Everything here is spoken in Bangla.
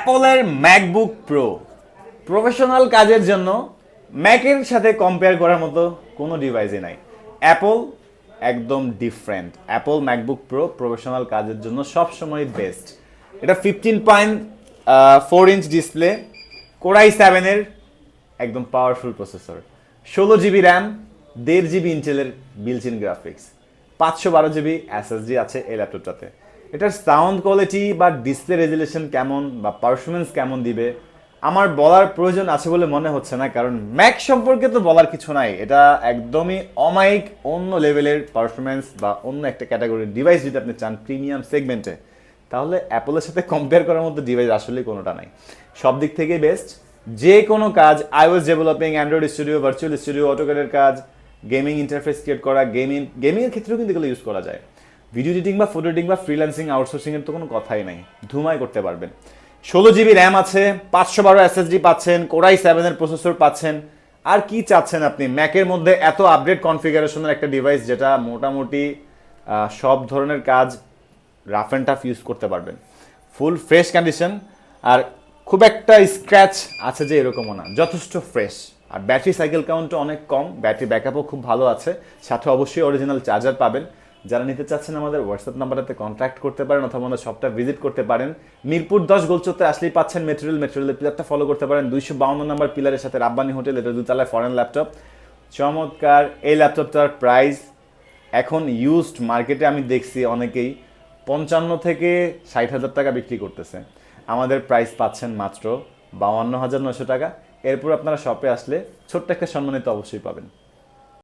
অ্যাপলের ম্যাকবুক প্রো প্রফেশনাল কাজের জন্য ম্যাকের সাথে কম্পেয়ার করার মতো কোনো ডিভাইসই নাই। অ্যাপল একদম different. Apple MacBook pro professional কাজের জন্য সবসময় বেস্ট। এটা 15.4 ইঞ্চ ডিসপ্লে, কোরাই 7-এর একদম powerful processor, 16 GB RAM, 1.5 GB ইন্টেলের বিল্ট-ইন গ্রাফিক্স, 512 জিবি এসএসডি আছে এই ল্যাপটপটাতে। এটার সাউন্ড কোয়ালিটি বা ডিসপ্লে রেজুলেশন কেমন বা পারফরমেন্স কেমন দিবে আমার বলার প্রয়োজন আছে বলে মনে হচ্ছে না, কারণ ম্যাক সম্পর্কে তো বলার কিছু নাই। এটা একদমই অমায়িক অন্য লেভেলের পারফরমেন্স বা অন্য একটা ক্যাটাগরির ডিভাইস যদি আপনি চান প্রিমিয়াম সেগমেন্টে, তাহলে অ্যাপলের সাথে কম্পেয়ার করার মতো ডিভাইস আসলে কোনোটা নাই। সব দিক থেকেই বেস্ট। যে কোনো কাজ, iOS developing, Android studio, virtual studio, অটোক্যাডের কাজ, গেমিং ইন্টারফেস ক্রিয়েট করা, গেমিংয়ের ক্ষেত্রেও কিন্তু এগুলো ইউজ করা যায়। ভিডিও এডিটিং বা ফটো এডিটিং বা ফ্রিল্যান্সিং আউটসোর্সিংয়ের তো কোনো কথাই নাই, ধুমাই করতে পারবেন। 16 জিবি র্যাম আছে, 512 এসএসডি পাচ্ছেন, কোরাই 7-এর প্রসেসর পাচ্ছেন। আর কি চাচ্ছেন আপনি ম্যাকের মধ্যে? এত আপডেট কনফিগারেশনের একটা ডিভাইস যেটা মোটামুটি সব ধরনের কাজ রাফ অ্যান্ড টাফ ইউজ করতে পারবেন। ফুল ফ্রেশ কন্ডিশন, আর খুব একটা স্ক্র্যাচ আছে যে এরকমও না, যথেষ্ট ফ্রেশ। আর ব্যাটারি সাইকেল কাউন্টও অনেক কম, ব্যাটারি ব্যাকআপও খুব ভালো আছে, সাথে অবশ্যই অরিজিনাল চার্জার পাবেন। যারা নিতে চাচ্ছেন আমাদের হোয়াটসঅ্যাপ নাম্বারটাতে কন্ট্যাক্ট করতে পারেন অথবা আমাদের শপটা ভিজিট করতে পারেন। মিরপুর 10 গোলচত্বরে আসলেই পাচ্ছেন মেটেরিয়ালের পিলারটা ফলো করতে পারেন। 252 নম্বর পিলারের সাথে রাব্বানি হোটেল, এটা দুতলায় ফরেন ল্যাপটপ। চমৎকার এই ল্যাপটপটার প্রাইস এখন ইউজড মার্কেটে আমি দেখছি অনেকেই 55 থেকে 60,000 টাকা বিক্রি করতেছে। আমাদের প্রাইস পাচ্ছেন মাত্র 52,900 টাকা। এরপর আপনারা শপে আসলে ছোট্ট একটা সম্মানিত অবশ্যই পাবেন।